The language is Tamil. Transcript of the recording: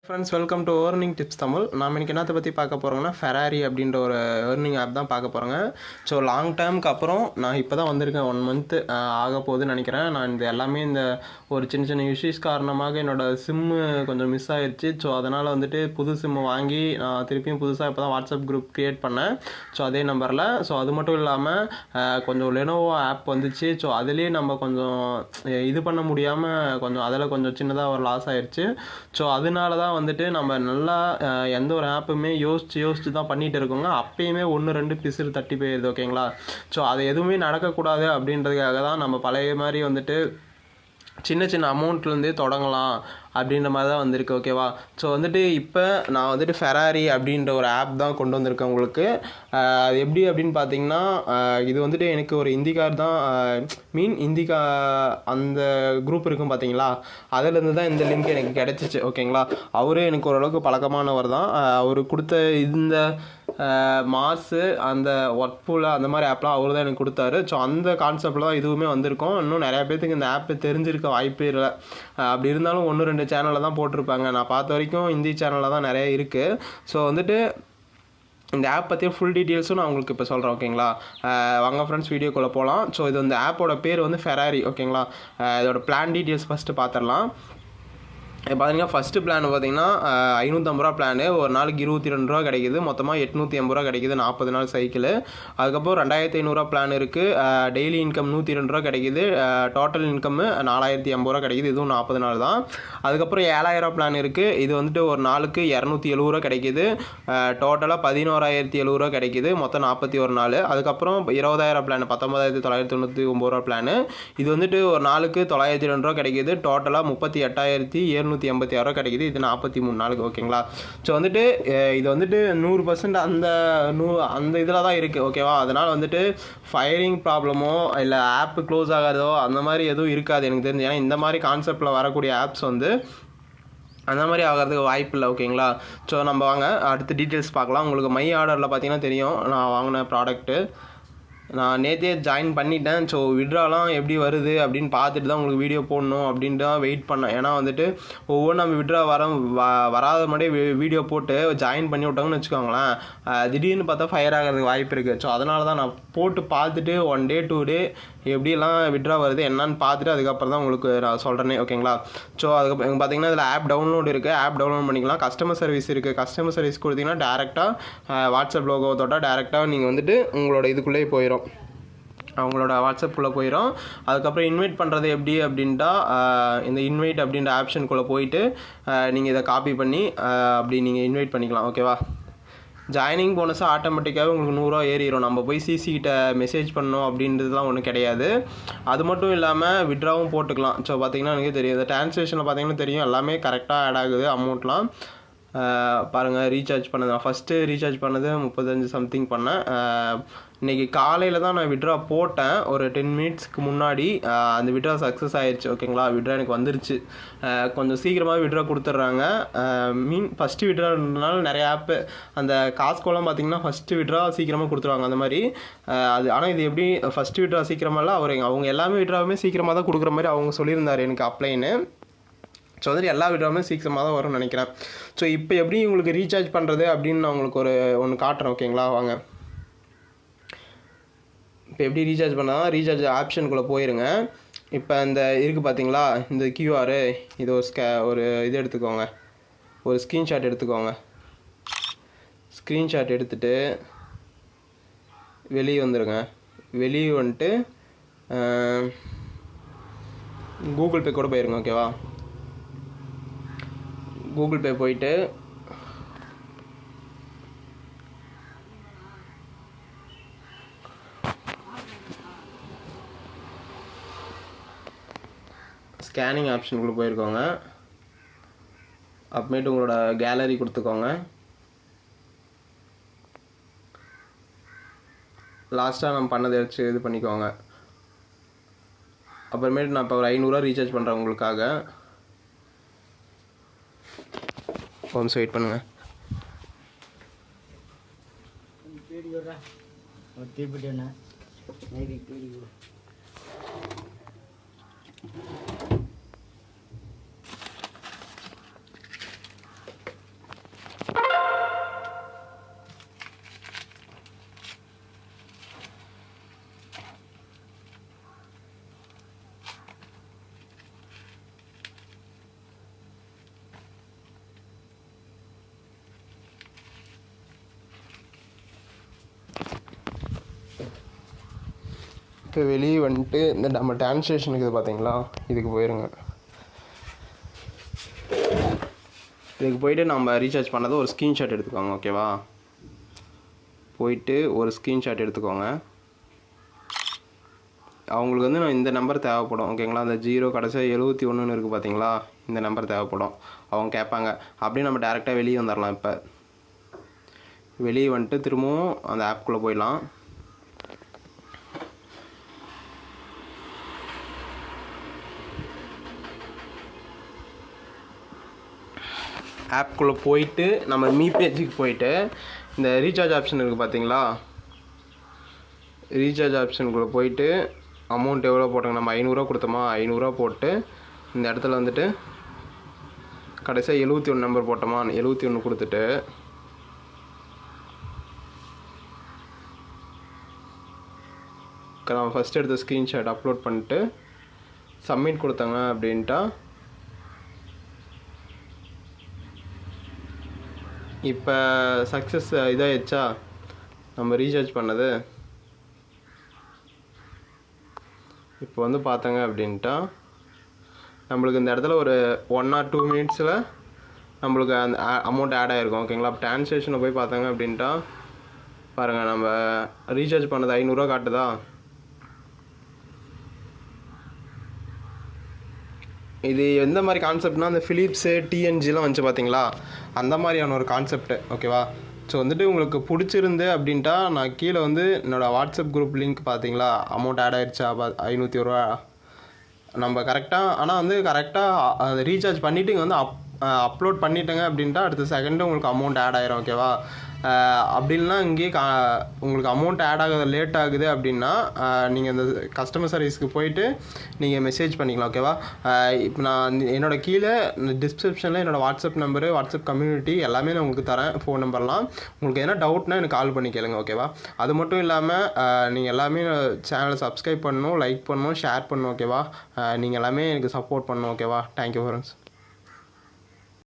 Friends, welcome to earning tips Tamil. நாம் இன்றைக்கி என்னத்தை பற்றி பார்க்க போகிறோங்கன்னா, ஃபெராரி அப்படின்ற ஒரு ஏர்னிங் ஆப் தான் பார்க்க போகிறோங்க. ஸோ லாங் டைமுக்கு அப்புறம் நான் இப்போ தான் வந்திருக்கேன். 1 மந்த்து ஆக போகுதுன்னு நினைக்கிறேன். நான் இந்த எல்லாமே இந்த ஒரு சின்ன சின்ன இஷ்யூஸ் காரணமாக என்னோடய சிம்மு கொஞ்சம் மிஸ் ஆகிடுச்சு. ஸோ அதனால் வந்துட்டு புது சிம்மு வாங்கி நான் திருப்பியும் புதுசாக இப்போ தான் வாட்ஸ்அப் குரூப் க்ரியேட் பண்ணேன். ஸோ அதே நம்பரில். ஸோ அது மட்டும் இல்லாமல் கொஞ்சம் லெனோவோ ஆப் வந்துச்சு. ஸோ அதுலேயே நம்ம கொஞ்சம் இது பண்ண முடியாமல் கொஞ்சம் அதில் கொஞ்சம் சின்னதாக ஒரு லாஸ் ஆகிடுச்சு. ஸோ அதனால தான் வந்துட்டு நம்ம நல்லா எந்த ஒரு ஆப்புமே யோசிச்சு தான் பண்ணிகிட்டு இருக்கோங்க. அப்பயுமே 1-2 பிசுறு தட்டி போயிடுது. ஓகேங்களா? ஸோ அது எதுவுமே நடக்கக்கூடாது அப்படின்றதுக்காக தான் நம்ம பழைய மாதிரி வந்துட்டு சின்ன சின்ன அமௌண்ட்லேருந்தே தொடங்கலாம் அப்படின்ற மாதிரி தான் வந்திருக்கு. ஓகேவா? ஸோ வந்துட்டு இப்போ நான் வந்துட்டு ஃபெராரி அப்படின்ற ஒரு ஆப் தான் கொண்டு வந்திருக்கேன் உங்களுக்கு. அது எப்படி அப்படின்னு பார்த்தீங்கன்னா, இது வந்துட்டு எனக்கு ஒரு இந்திக்கார் தான் இந்திக்கா அந்த குரூப் இருக்கும் பார்த்தீங்களா, அதிலேருந்து தான் இந்த லிங்க் எனக்கு கிடச்சிச்சு. ஓகேங்களா? அவரே எனக்கு ஓரளவுக்கு பழக்கமானவர் தான். அவர் கொடுத்த இந்த மார்ஸு அந்த ஒர்க்ஃபுல் அந்த மாதிரி ஆப்லாம் அவர் தான் எனக்கு கொடுத்தாரு. ஸோ அந்த கான்செப்டில் தான் இதுவுமே வந்திருக்கோம். இன்னும் நிறையா பேர்த்துக்கு இந்த ஆப்பு தெரிஞ்சிருக்க வாய்ப்பே இல்லை. அப்படி இருந்தாலும் 1-2 சேனலில் தான் போட்டிருப்பாங்க. நான் பார்த்த வரைக்கும் இந்தி சேனலில் தான் நிறைய இருக்குது. ஸோ வந்துட்டு இந்த ஆப் பற்றி ஃபுல் டீட்டெயில்ஸும் நான் உங்களுக்கு இப்போ சொல்கிறேன். ஓகேங்களா? வாங்க ஃப்ரெண்ட்ஸ், வீடியோக்குள்ளே போகலாம். ஸோ இது இந்த ஆப்போட பேர் வந்து ஃபெராரி. ஓகேங்களா? இதோட பிளான் டீட்டெயில்ஸ் ஃபஸ்ட்டு பார்த்துடலாம். பார்த்தீங்கன்னா, ஃபஸ்ட்டு பிளான் பார்த்தீங்கன்னா 550 ரூபா பிளானு. ஒரு நாளைக்கு 22 ரூபா கிடைக்கிது. மொத்தமாக 880 ரூபா கிடைக்கிது 40 நாள் சைக்கிளு. அதுக்கப்புறம் 2500 பிளான் இருக்குது. டெய்லி இன்கம் 102 ரூபா கிடைக்கிது. டோட்டல் இன்கம்மு 4080 ரூபா கிடைக்கிது. இதுவும் 40 நாள் தான். அதுக்கப்புறம் 7000 பிளான் இருக்குது. இது வந்துட்டு ஒரு நாளுக்கு 270 ரூபா கிடைக்கிது. டோட்டலாக 11070 ரூபா கிடைக்கிது. மொத்தம் 41 நாள். அதுக்கப்புறம் 20000 பிளான் 19999 ரூபா பிளானு. இது வந்துட்டு ஒரு நாளுக்கு 902 ரூபா கிடைக்கிது. டோட்டலாக 38786 ரூபா கிடைக்கிது. இது 43 நாளுக்கு. ஓகேங்களா? ஸோ வந்துட்டு இது வந்துட்டு 100% அந்த இதில் தான் இருக்குது. ஓகேவா? அதனால் வந்துட்டு ஃபயரிங் ப்ராப்ளமோ இல்லை ஆப்பு க்ளோஸ் ஆகாதோ அந்த மாதிரி எதுவும் இருக்காது எனக்கு தெரிஞ்சு. ஏன்னா இந்த மாதிரி கான்செப்டில் வரக்கூடிய ஆப்ஸ் வந்து அந்த மாதிரி ஆகிறதுக்கு வாய்ப்பு இல்லை. ஓகேங்களா? ஸோ நம்ம வாங்க அடுத்த டீட்டெயில்ஸ் பார்க்கலாம். உங்களுக்கு மை ஆர்டரில் பார்த்தீங்கன்னா தெரியும் நான் வாங்கின ப்ராடக்ட்டு. நான் நேற்றே ஜாயின் பண்ணிட்டேன். ஸோ விட்ராலாம் எப்படி வருது அப்படின்னு பார்த்துட்டு தான் உங்களுக்கு வீடியோ போடணும் அப்படின்ட்டு தான் வெயிட் பண்ணேன். ஏன்னா வந்துட்டு ஒவ்வொன்றும் நம்ம விட்ரா வராத மாதிரியே வீடியோ போட்டு ஜாயின் பண்ணி விட்டாங்கன்னு வச்சுக்கோங்களேன், திடீர்னு பார்த்தா ஃபயர் ஆகிறதுக்கு வாய்ப்பு இருக்குது. ஸோ அதனால தான் நான் போட்டு பார்த்துட்டு 1 டே 2 டே எப்படியெல்லாம் விட்ரா வருது என்னன்னு பார்த்துட்டு அதுக்கப்புறம் தான் உங்களுக்கு நான் சொல்கிறேனே. ஓகேங்களா? ஸோ அதுக்கப்புறம் பார்த்தீங்கன்னா இதில் ஆப் டவுன்லோட் இருக்குது. ஆப் டவுன்லோட் பண்ணிக்கலாம். கஸ்டமர் சர்வீஸ் இருக்குது. கஸ்டமர் சர்வீஸ் கொடுத்தீங்கன்னா டேரெக்டாக வாட்ஸ்அப் லோகோ தொட்டால் டேரெக்டாக நீங்கள் வந்துட்டு உங்களோட இதுக்குள்ளே போயிடும், அவங்களோட வாட்ஸ்அப்புக்குள்ளே போயிடும். அதுக்கப்புறம் இன்வைட் பண்ணுறது எப்படி அப்படின்ட்டா, இந்த இன்வைட் அப்படின்ற ஆப்ஷனுக்குள்ளே போயிட்டு நீங்கள் இதை காப்பி பண்ணி அப்படி நீங்கள் இன்வைட் பண்ணிக்கலாம். ஓகேவா? ஜாயினிங் போனஸாக ஆட்டோமேட்டிக்காகவே உங்களுக்கு 100 ரூபா ஏறிடும். நம்ம போய் சிசிக்கிட்ட மெசேஜ் பண்ணோம் அப்படின்றதுலாம் ஒன்றும் கிடையாது. அது மட்டும் இல்லாமல் விட்ராவும் போட்டுக்கலாம். ஸோ பார்த்தீங்கன்னா எனக்கு தெரியும், இந்த டிரான்சாக்ஷனில் பார்த்தீங்கன்னா தெரியும் எல்லாமே கரெக்டாக ஆட் ஆகுது அமௌண்ட்லாம். பாருங்கள், ரீசார்ஜ் பண்ணது நான் ஃபஸ்ட்டு ரீசார்ஜ் பண்ணது 35 சம்திங் பண்ணேன். இன்றைக்கி காலையில் தான் நான் விட்ரா போட்டேன். ஒரு 10 மினிட்ஸ்க்கு முன்னாடி அந்த விட்ரா சக்ஸஸ் ஆகிடுச்சு. ஓகேங்களா? விட்ரா எனக்கு வந்துருச்சு. கொஞ்சம் சீக்கிரமாக விட்ரா கொடுத்துட்றாங்க. ஃபஸ்ட்டு விட்ரான்றதுனால நிறைய ஆப்பு அந்த காஸ்கோலாம் பார்த்திங்கன்னா ஃபஸ்ட்டு விட்ரா சீக்கிரமாக கொடுத்துருவாங்க அந்த மாதிரி. அது ஆனால் இது எப்படி ஃபஸ்ட்டு விட்ரா சீக்கிரமாக இல்லை, அவங்க எல்லாமே விட்ராவுமே சீக்கிரமாக தான் கொடுக்குற மாதிரி அவங்க சொல்லியிருந்தார் எனக்கு அப்ளைன்னு. ஸோ வந்துட்டு எல்லா விட்ராவுமே சீக்கிரமாக தான் வரும்னு நினைக்கிறேன். ஸோ இப்போ எப்படி உங்களுக்கு ரீசார்ஜ் பண்ணுறது அப்படின்னு நான் உங்களுக்கு ஒன்று காட்டுறேன். ஓகேங்களா? வாங்க. இப்போ எப்படி ரீசார்ஜ் பண்ணால் ரீசார்ஜ் ஆப்ஷனுக்குள்ளே போயிருங்க. இப்போ இந்த இருக்குது பார்த்தீங்களா, இந்த கியூஆர், இது ஒரு இது எடுத்துக்கோங்க, ஒரு ஸ்க்ரீன்ஷாட் எடுத்துக்கோங்க. ஸ்க்ரீன்ஷாட் எடுத்துகிட்டு வெளியே வந்துடுங்க. வெளியே வந்துட்டு கூகுள் பே கூட போயிருங்க. ஓகேவா? கூகுள் பே போயிட்டு ஸ்கேனிங் ஆப்ஷனுக்குள்ளே போயிருக்கோங்க. அப்புறமேட்டு உங்களோட கேலரி கொடுத்துக்கோங்க. லாஸ்ட்டாக நம்ம பண்ணதை வச்சு இது பண்ணிக்கோங்க. அப்புறமேட்டு நான் இப்போ ஒரு 500 ரூபா ரீசார்ஜ் பண்ணுறேன் உங்களுக்காக. கொஞ்சம் வெயிட் பண்ணுங்கள். இப்போ வெளியே வந்துட்டு இந்த நம்ம டிரான்ஸ்லேஷனுக்கு இது பார்த்தீங்களா, இதுக்கு போயிருங்க. இதுக்கு போயிட்டு நம்ம ரீசார்ஜ் பண்ணதை ஒரு ஸ்க்ரீன்ஷாட் எடுத்துக்கோங்க. ஓகேவா, போயிட்டு ஒரு ஸ்க்ரீன்ஷாட் எடுத்துக்கோங்க. அவங்களுக்கு வந்து நான் இந்த நம்பர் தேவைப்படும். ஓகேங்களா, அந்த 0 கடைசியாக 71 இருக்குது பார்த்தீங்களா, இந்த நம்பர் தேவைப்படும். அவங்க கேட்பாங்க. அப்படியே நம்ம டேரெக்டாக வெளியே வந்துடலாம். இப்போ வெளியே வந்துட்டு திரும்பவும் அந்த ஆப்குள்ளே போயிடலாம். ஆப்குள்ளே போயிட்டு நம்ம மீ பேஜுக்கு போயிட்டு இந்த ரீசார்ஜ் ஆப்ஷன் இருக்குது பார்த்தீங்களா, ரீசார்ஜ் ஆப்ஷனுக்குள்ளே போயிட்டு அமௌண்ட் எவ்வளோ போட்டாங்க, நம்ம 500 கொடுத்தோமா, 500 போட்டு இந்த இடத்துல வந்துட்டு கடைசியாக 71 நம்பர் போட்டோமா, 71 கொடுத்துட்டு நம்ம ஃபஸ்ட் எடுத்த ஸ்க்ரீன்ஷாட் அப்லோட் பண்ணிட்டு சப்மிட் கொடுத்தாங்க அப்படின்ட்டா இப்போ சக்ஸஸ் இதாகிடுச்சா நம்ம ரீசார்ஜ் பண்ணது. இப்போ வந்து பார்த்தாங்க அப்படின்ட்டா நம்மளுக்கு இந்த இடத்துல ஒரு 1 or 2 minutesல நம்மளுக்கு அந்த அமௌண்ட் ஆட் ஆகிருக்கும். ஓகேங்களா, ட்ரான்ஸ்லேஷனை போய் பார்த்தாங்க அப்படின்ட்டா பாருங்கள், நம்ம ரீசார்ஜ் பண்ணது 500 காட்டுதா. இது எந்த மாதிரி கான்செப்ட்னா, அந்த ஃபிலிப்ஸு டிஎன்ஜிலாம் வந்துச்சு பார்த்தீங்களா, அந்த மாதிரியான ஒரு கான்செப்ட். ஓகேவா, ஸோ வந்துட்டு உங்களுக்கு பிடிச்சிருந்து அப்படின்ட்டா நான் கீழே வந்து என்னோடய வாட்ஸ்அப் குரூப் லிங்க் பார்த்தீங்களா, அமௌண்ட் ஆட் ஆகிடுச்சா 501 நம்ம கரெக்டாக. ஆனால் வந்து கரெக்டாக அதை ரீசார்ஜ் பண்ணிவிட்டு இங்கே வந்து அப்லோட் பண்ணிட்டேங்க அப்படின்ட்டா அடுத்த செகண்டு உங்களுக்கு அமௌண்ட் ஆட் ஆயிரும். ஓகேவா, அப்படி இல்லைனா இங்கேயே உங்களுக்கு அமௌண்ட் ஆட் ஆகுது லேட் ஆகுது அப்படின்னா நீங்கள் இந்த கஸ்டமர் சர்வீஸ்க்கு போயிட்டு நீங்கள் மெசேஜ் பண்ணிக்கலாம். ஓகேவா, இப்போ நான் என்னோடய கீழே டிஸ்கிரிப்ஷனில் என்னோடய வாட்ஸ்அப் நம்பரு, வாட்ஸ்அப் கம்யூனிட்டி எல்லாமே நான் உங்களுக்கு தரேன், ஃபோன் நம்பர்லாம். உங்களுக்கு எதனா டவுட்னா எனக்கு கால் பண்ணி கேளுங்க. ஓகேவா, அது மட்டும் இல்லாமல் நீங்கள் எல்லாமே சேனலை சப்ஸ்கிரைப் பண்ணணும், லைக் பண்ணணும், ஷேர் பண்ணணும். ஓகேவா, நீங்கள் எல்லாமே எனக்கு சப்போர்ட் பண்ணணும். ஓகேவா, தேங்க்யூ ஃப்ரெண்ட்ஸ்.